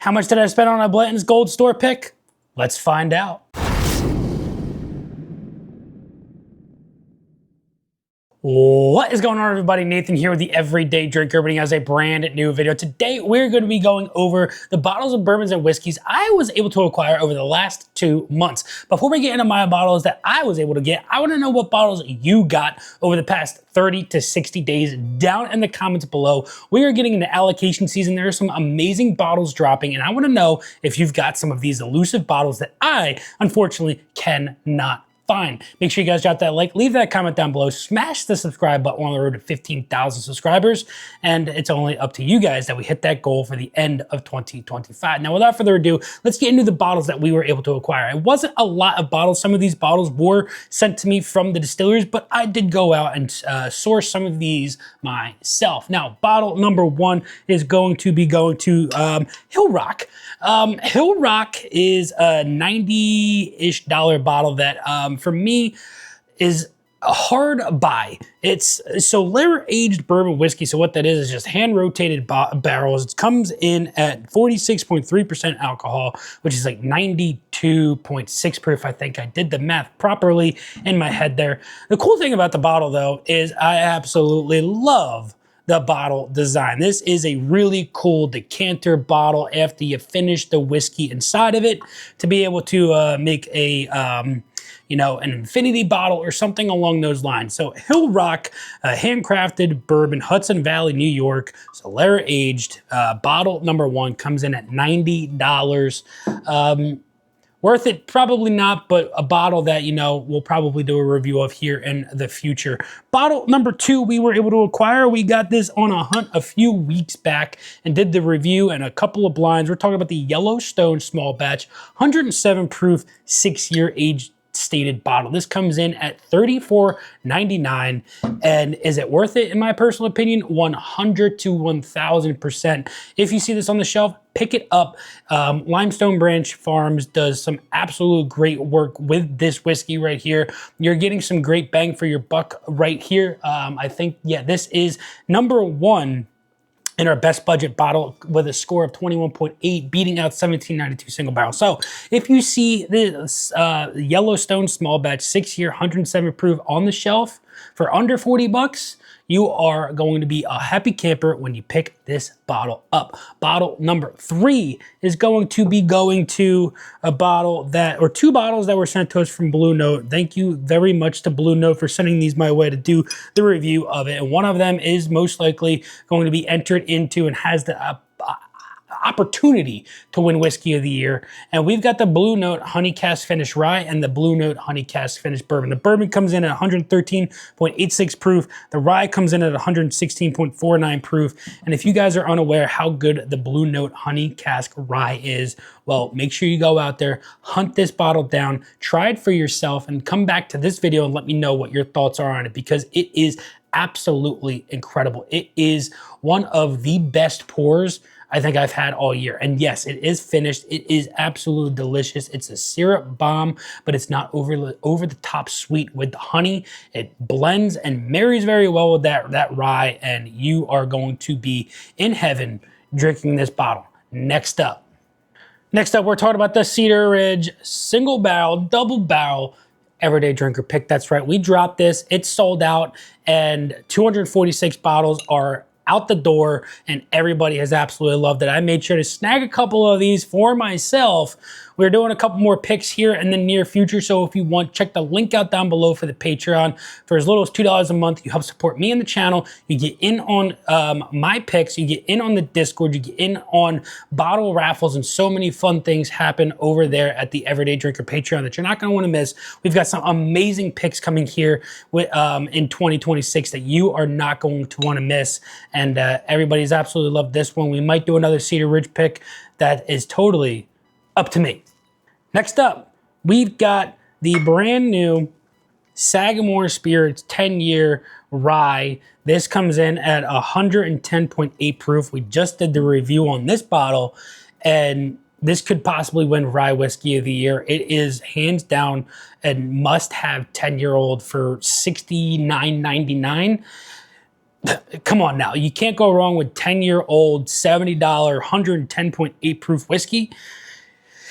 How much did I spend on a Blanton's Gold Store pick? Let's find out. What is going on, everybody? Nathan here with the Everyday Drinker, bringing us a brand new video. Today, we're going to be going over the bottles of bourbons and whiskeys I was able to acquire over the last 2 months. Before we get into my bottles that I was able to get, I want to know what bottles you got over the past 30 to 60 days down in the comments below. We are getting into allocation season. There are some amazing bottles dropping, and I want to know if you've got some of these elusive bottles that I, unfortunately, cannot find. Make sure you guys drop that like, leave that comment down below, smash the subscribe button. We're on the road to 15,000 subscribers, and it's only up to you guys that we hit that goal for the end of 2025. Now, without further ado, let's get into the bottles that we were able to acquire. It wasn't a lot of bottles. Some of these bottles were sent to me from the distillers, but I did go out and source some of these myself. Now, bottle number one is going to be going to Hill Rock. Hill Rock is a $90-ish bottle that for me is a hard buy. It's layer aged bourbon whiskey. So what that is just hand rotated barrels. It comes in at 46.3% alcohol, which is like 92.6 proof. I think I did the math properly in my head there. The cool thing about the bottle though is I absolutely love the bottle design. This is a really cool decanter bottle after you finish the whiskey inside of it to be able to make a an infinity bottle or something along those lines. So Hill Rock, handcrafted bourbon, Hudson Valley, New York, Solera aged, bottle number one comes in at $90. Worth it? Probably not, but a bottle that, we'll probably do a review of here in the future. Bottle number two we were able to acquire. We got this on a hunt a few weeks back and did the review and a couple of blinds. We're talking about the Yellowstone small batch, 107 proof, 6-year aged stated bottle. This comes in at $34.99, and is it worth it? In my personal opinion, 100 to 1,000%. If you see this on the shelf, pick it up. Limestone Branch Farms does some absolute great work with this whiskey right here. You're getting some great bang for your buck right here. I think, yeah, this is number one in our best budget bottle with a score of 21.8, beating out 1792 single barrel. So if you see this Yellowstone small batch 6-year 107 proof on the shelf for under 40 bucks, you are going to be a happy camper when you pick this bottle up. Bottle number three is going to be going to a bottle that, or two bottles that were sent to us from Blue Note. Thank you very much to Blue Note for sending these my way to do the review of it. And one of them is most likely going to be entered into and has the opportunity to win Whiskey of the Year. And we've got the Blue Note Honey Cask Finish Rye and the Blue Note Honey Cask Finish Bourbon. The bourbon comes in at 113.86 proof. The rye comes in at 116.49 proof. And if you guys are unaware how good the Blue Note Honey Cask Rye is, well, make sure you go out there, hunt this bottle down, try it for yourself, and come back to this video and let me know what your thoughts are on it, because it is absolutely incredible. It is one of the best pours I think I've had all year. And yes, it is finished. It is absolutely delicious. It's a syrup bomb, but it's not over the top sweet with the honey. It blends and marries very well with that rye, and you are going to be in heaven drinking this bottle. Next up, we're talking about the Cedar Ridge single barrel, double barrel Everyday Drinker pick. That's right. We dropped this. It's sold out, and 246 bottles are out the door, and everybody has absolutely loved it. I made sure to snag a couple of these for myself. We're doing a couple more picks here in the near future, so if you want, check the link out down below for the Patreon. For as little as $2 a month, you help support me and the channel. You get in on my picks, you get in on the Discord, you get in on bottle raffles, and so many fun things happen over there at the Everyday Drinker Patreon that you're not going to want to miss. We've got some amazing picks coming here with, in 2026 that you are not going to want to miss, and everybody's absolutely loved this one. We might do another Cedar Ridge pick that is totally up to me. Next up, we've got the brand new Sagamore Spirits 10-year rye. This comes in at 110.8 proof. We just did the review on this bottle, and this could possibly win Rye Whiskey of the Year. It is hands down a must-have 10-year-old for $69.99. Come on now, you can't go wrong with 10-year-old, $70, 110.8 proof whiskey.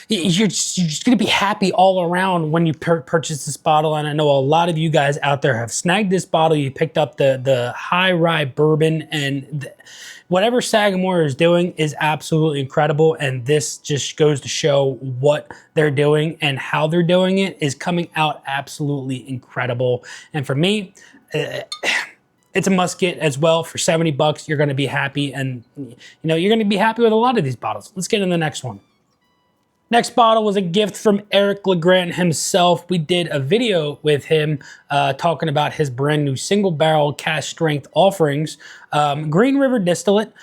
You're just going to be happy all around when you purchase this bottle. And I know a lot of you guys out there have snagged this bottle. You picked up the high rye bourbon, and whatever Sagamore is doing is absolutely incredible. And this just goes to show what they're doing and how they're doing it is coming out absolutely incredible. And for me, it's a must get as well. For 70 bucks, you're going to be happy. And you're going to be happy with a lot of these bottles. Let's get into the next one. Next bottle was a gift from LeGrand himself. We did a video with him talking about his brand new single barrel cask strength offerings. Green River distillate.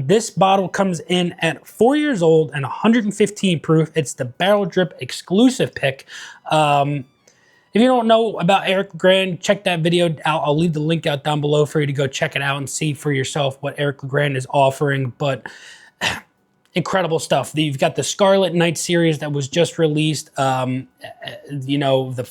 This bottle comes in at 4 years old and 115 proof. It's the barrel drip exclusive pick. If you don't know about LeGrand, check that video out. I'll leave the link out down below for you to go check it out and see for yourself what LeGrand is offering. But incredible stuff. You've got the Scarlet Night series that was just released. The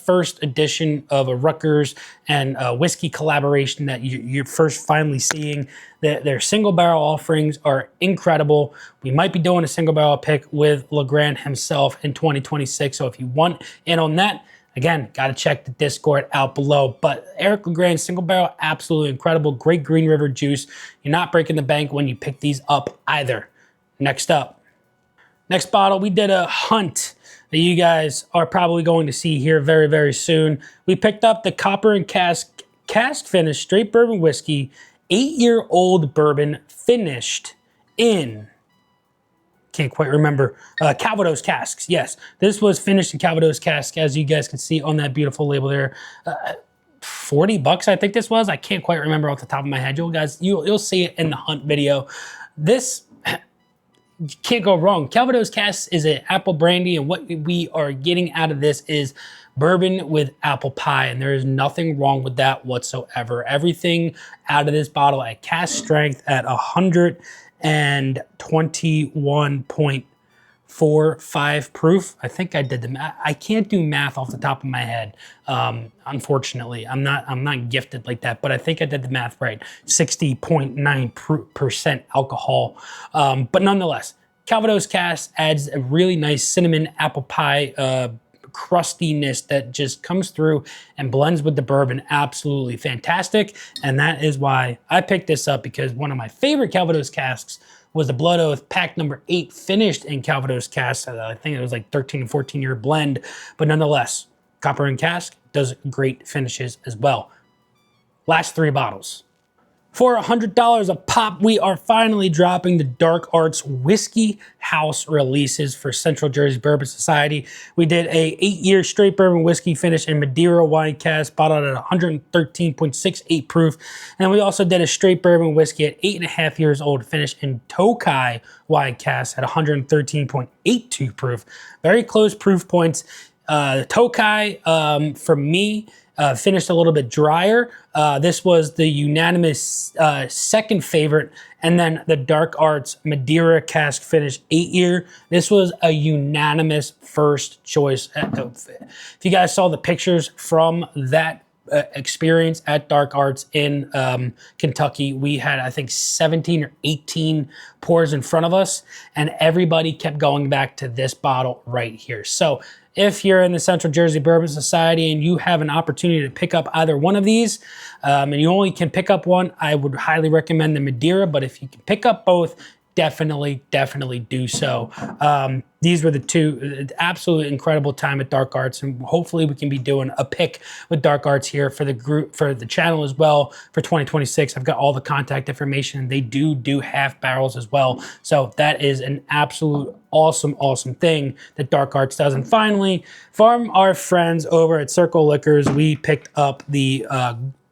first edition of a Rutgers and whiskey collaboration that you're first finally seeing. Their single barrel offerings are incredible. We might be doing a single barrel pick with LeGrand himself in 2026. So if you want in on that, again, got to check the Discord out below. But LeGrand single barrel, absolutely incredible. Great Green River juice. You're not breaking the bank when you pick these up either. Next up. Next bottle, we did a hunt that you guys are probably going to see here very, very soon. We picked up the Copper and Cask finished straight bourbon whiskey, 8-year-old bourbon finished in, can't quite remember, Calvados casks. Yes, this was finished in Calvados cask, as you guys can see on that beautiful label there. 40 bucks, I think this was. I can't quite remember off the top of my head. You'll see it in the hunt video. This, you can't go wrong. Calvados Cask is an apple brandy, and what we are getting out of this is bourbon with apple pie, and there is nothing wrong with that whatsoever. Everything out of this bottle at cask strength at 121.45 proof. I think I did the math. I can't do math off the top of my head. Unfortunately, I'm not gifted like that, but I think I did the math right. 60.9% alcohol. But nonetheless, Calvados Cask adds a really nice cinnamon apple pie crustiness that just comes through and blends with the bourbon. Absolutely fantastic. And that is why I picked this up, because one of my favorite Calvados casks was the Blood Oath pack number 8, finished in Calvados cask. I think it was like 13 and 14 year blend, but nonetheless, Copper and Cask does great finishes as well. Last 3 bottles. For $100 a pop, we are finally dropping the Dark Arts Whiskey House releases for Central Jersey Bourbon Society. We did a 8-year straight bourbon whiskey finish in Madeira wine cask, bottled at 113.68 proof. And we also did a straight bourbon whiskey at 8.5 years old, finished in Tokai wine cask at 113.82 proof. Very close proof points. The Tokai, for me, finished a little bit drier. This was the unanimous second favorite. And then the Dark Arts Madeira cask finish 8-year. This was a unanimous first choice. If you guys saw the pictures from that experience at Dark Arts in Kentucky, we had, I think, 17 or 18 pours in front of us, and everybody kept going back to this bottle right here. So if you're in the Central Jersey Bourbon Society and you have an opportunity to pick up either one of these, and you only can pick up one, I would highly recommend the Madeira, but if you can pick up both, definitely do so. These were the 2, absolutely incredible time at Dark Arts, and hopefully we can be doing a pick with Dark Arts here for the group, for the channel as well for 2026. I've got all the contact information. They do half barrels as well. So that is an absolute awesome thing that Dark Arts does. And finally, from our friends over at Circle Liquors, we picked up the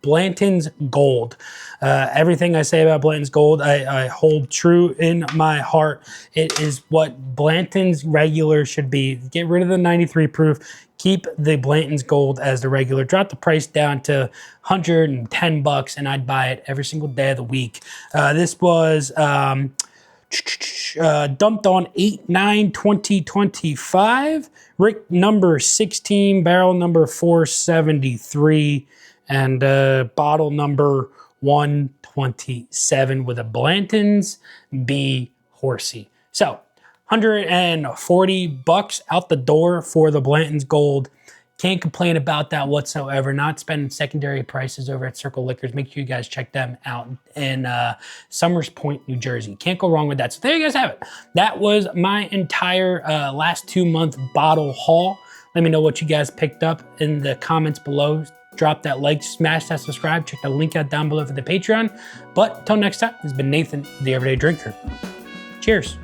Blanton's Gold. Everything I say about Blanton's Gold, I hold true in my heart. It is what Blanton's regular should be. Get rid of the 93 proof. Keep the Blanton's Gold as the regular. Drop the price down to 110 bucks, and I'd buy it every single day of the week. This was dumped on 8/9/2025. Rick number 16, barrel number 473. And bottle number 127 with a Blantons B Horsey. So 140 bucks out the door for the Blanton's Gold. Can't complain about that whatsoever. Not spending secondary prices over at Circle Liquors. Make sure you guys check them out in Summers Point, New Jersey. Can't go wrong with that. So there you guys have it. That was my entire last 2-month bottle haul. Let me know what you guys picked up in the comments below. Drop that like, smash that subscribe. Check the link out down below for the Patreon. But until next time, this has been Nathan, the Everyday Drinker. Cheers.